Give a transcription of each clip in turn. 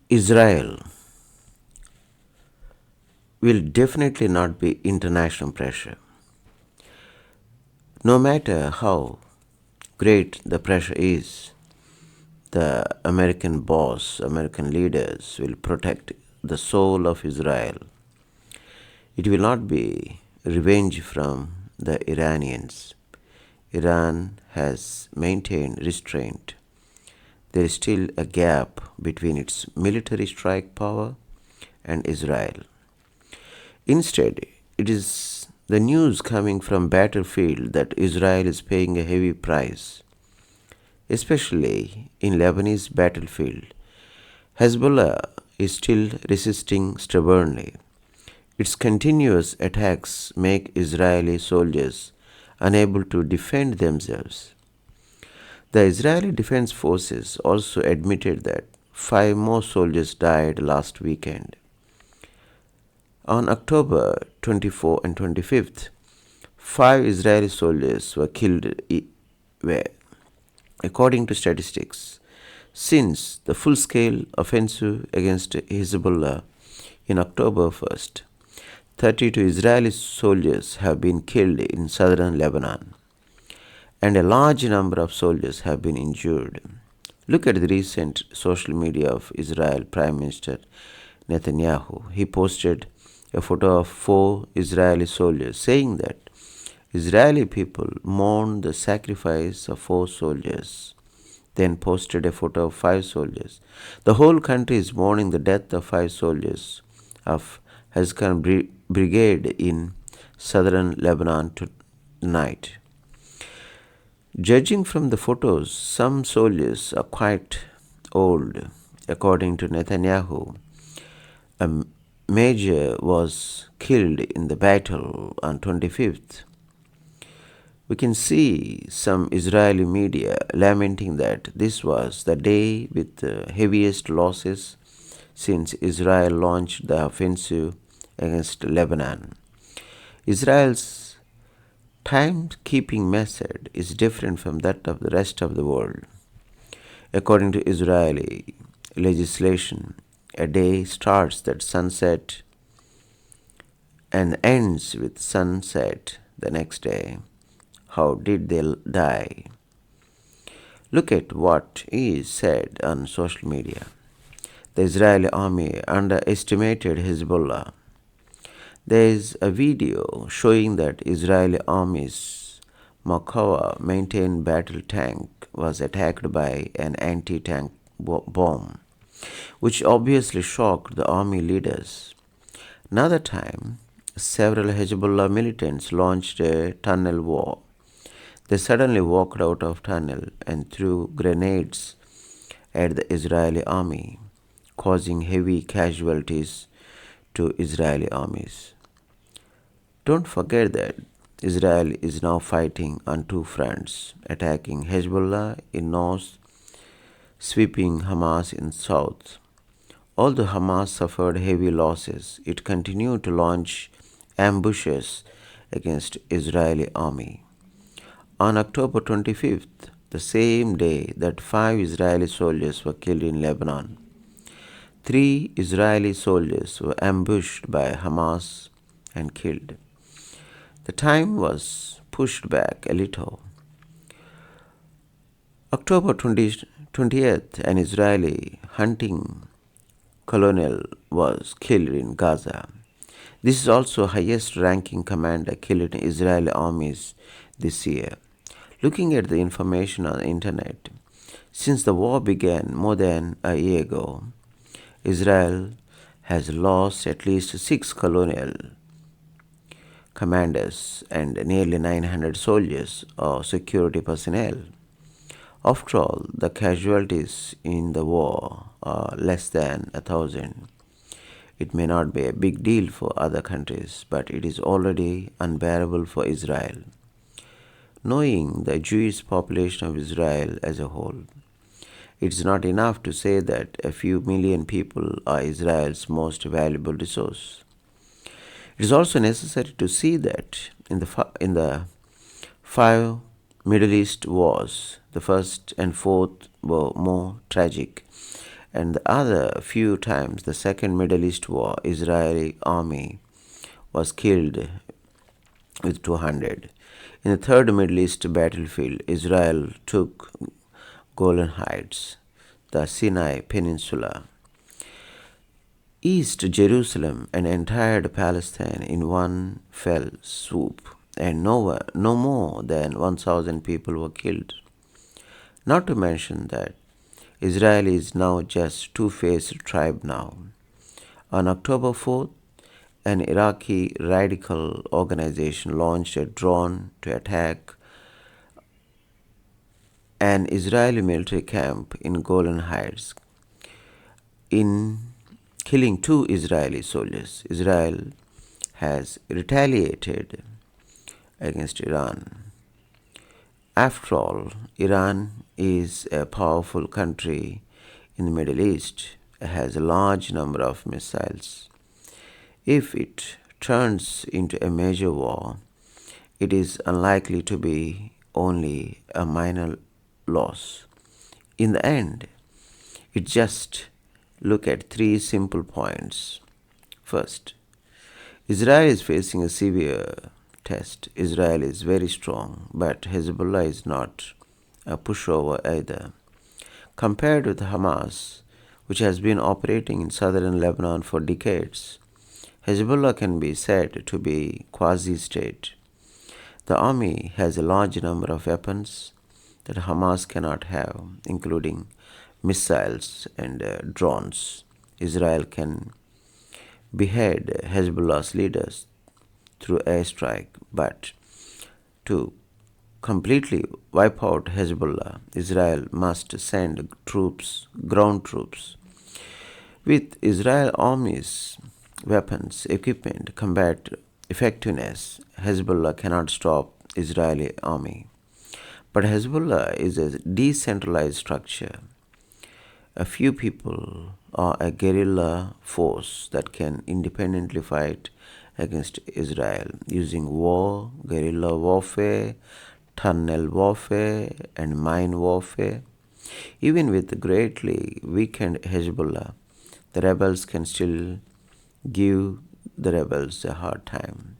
Israel will definitely not be international pressure. No matter how great the pressure is, the American boss, American leaders will protect the soul of Israel. It will not be revenge from the Iranians. Iran has maintained restraint. There is still a gap between its military strike power and Israel. Instead, it is the news coming from battlefield that Israel is paying a heavy price, especially in Lebanese battlefield. Hezbollah is still resisting stubbornly. Its continuous attacks make Israeli soldiers unable to defend themselves. The Israeli Defense Forces also admitted that five more soldiers died last weekend. On October 24 and 25th, five Israeli soldiers were killed, according to statistics. Since the full scale offensive against Hezbollah in October 1st, 32 Israeli soldiers have been killed in southern Lebanon, and a large number of soldiers have been injured. Look at the recent social media of Israel Prime Minister Netanyahu. He posted a photo of four Israeli soldiers, saying that Israeli people mourn the sacrifice of four soldiers. Then posted a photo of five soldiers. The whole country is mourning the death of five soldiers of Hezbollah brigade in southern Lebanon tonight. Judging from the photos, some soldiers are quite old. According to Netanyahu, a major was killed in the battle on 25th. We can see some Israeli media lamenting that this was the day with the heaviest losses since Israel launched the offensive against Lebanon. Israel's timekeeping method is different from that of the rest of the world. According to Israeli legislation, a day starts at sunset and ends with sunset the next day. How did they die? Look at what is said on social media. The Israeli army underestimated Hezbollah. There is a video showing that Israeli army's Makawa maintained battle tank was attacked by an anti-tank bomb, which obviously shocked the army leaders. Another time, several Hezbollah militants launched a tunnel war. They suddenly walked out of tunnel and threw grenades at the Israeli army, causing heavy casualties to Israeli armies. Don't forget that Israel is now fighting on two fronts, attacking Hezbollah in north, sweeping Hamas in south. Although Hamas suffered heavy losses, it continued to launch ambushes against Israeli army. On October 25th, the same day that five Israeli soldiers were killed in Lebanon, three Israeli soldiers were ambushed by Hamas and killed. The time was pushed back a little. October 20th, an Israeli hunting colonel was killed in Gaza. This is also highest ranking commander killed in Israeli armies this year. Looking at the information on the internet, since the war began more than a year ago, Israel has lost at least six colonial commanders and nearly 900 soldiers or security personnel. After all, the casualties in the war are less than 1,000. It may not be a big deal for other countries, but it is already unbearable for Israel. Knowing the Jewish population of Israel as a whole, it's not enough to say that a few million people are Israel's most valuable resource. It is also necessary to see that in the five Middle East wars, the first and fourth were more tragic And the other few times, the Second Middle East War, Israeli army was killed with 200. In the Third Middle East battlefield, Israel took Golan Heights, the Sinai Peninsula, East Jerusalem, and entire Palestine in one fell swoop, and no more than 1,000 people were killed. Not to mention that Israel is now just two-faced tribe now. On October 4th, an Iraqi radical organization launched a drone to attack an Israeli military camp in Golan Heights, in killing two Israeli soldiers. Israel has retaliated against Iran. After all, Iran is a powerful country in the Middle East. It has a large number of missiles. If it turns into a major war, it is unlikely to be only a minor loss. In the end, it just look at three simple points. First, Israel is facing a severe test. Israel is very strong, but Hezbollah is not a pushover either. Compared with Hamas, which has been operating in southern Lebanon for decades, Hezbollah can be said to be quasi-state. The army has a large number of weapons that Hamas cannot have, including missiles and drones. Israel can behead Hezbollah's leaders through airstrike, but to completely wipe out Hezbollah, Israel must send troops, ground troops. With Israel army's weapons, equipment, combat effectiveness, Hezbollah cannot stop Israeli army. But Hezbollah is a decentralized structure. A few people are a guerrilla force that can independently fight against Israel using war, guerrilla warfare, tunnel warfare, and mine warfare. Even with greatly weakened Hezbollah, the rebels can still give the rebels a hard time.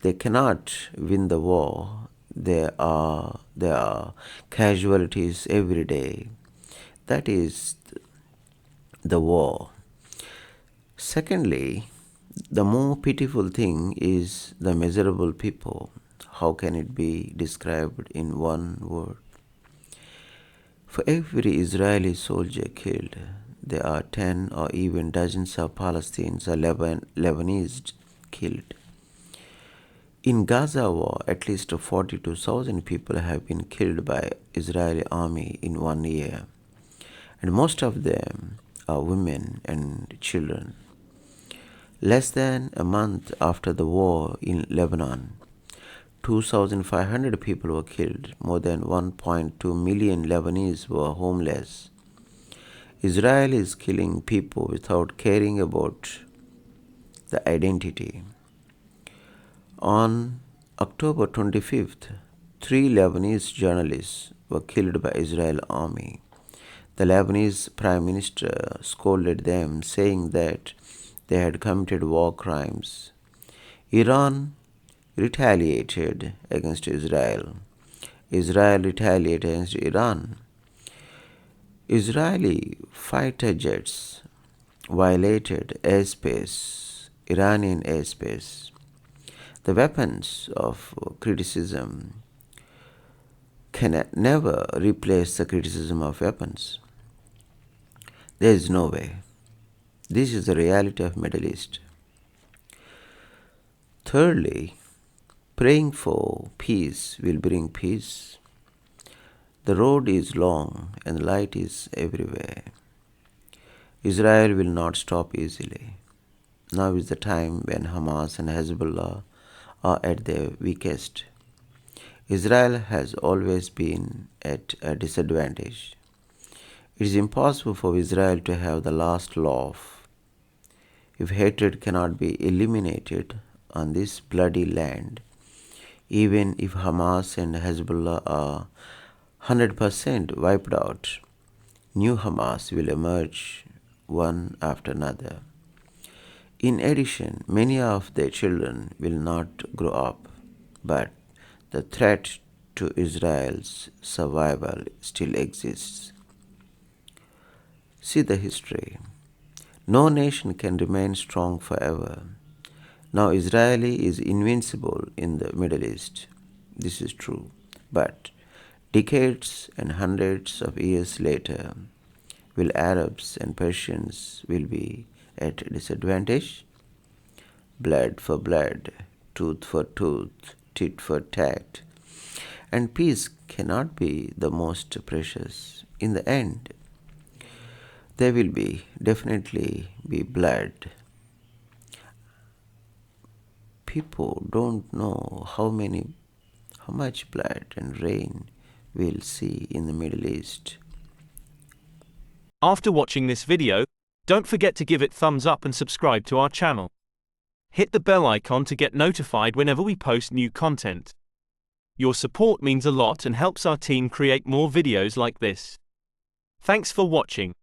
They cannot win the war. There are casualties every day. That is the war. Secondly, the more pitiful thing is the miserable people. How can it be described in one word? For every Israeli soldier killed, there are 10 or even dozens of Palestinians or Lebanese killed. In Gaza war, at least 42,000 people have been killed by Israeli army in 1 year, and most of them are women and children. Less than a month after the war in Lebanon, 2,500 people were killed. More than 1.2 million Lebanese were homeless. Israel is killing people without caring about the identity. On October 25th, 3 Lebanese journalists were killed by Israel army. The Lebanese Prime Minister scolded them, saying that they had committed war crimes. Iran retaliated against Israel. Israel retaliated against Iran. Israeli fighter jets violated Iranian airspace. The weapons of criticism can never replace the criticism of weapons. There is no way. This is the reality of Middle East. Thirdly, praying for peace will bring peace. The road is long and light is everywhere. Israel will not stop easily. Now is the time when Hamas and Hezbollah are at their weakest. Israel has always been at a disadvantage. It is impossible for Israel to have the last laugh. If hatred cannot be eliminated on this bloody land, even if Hamas and Hezbollah are 100% wiped out, New Hamas will emerge one after another. In addition, many of their children will not grow up, but the threat to Israel's survival still exists. See the history. No nation can remain strong forever. Now Israel is invincible in the Middle East. This is true. But decades and hundreds of years later, will Arabs and Persians will be at disadvantage? Blood for blood, tooth for tooth, tit for tat. And peace cannot be the most precious. In the end, there will definitely be blood. People don't know how much blood and rain we'll see in the Middle East. After watching this video, don't forget to give it thumbs up and subscribe to our channel. Hit the bell icon to get notified whenever we post new content. Your support means a lot and helps our team create more videos like this. Thanks for watching.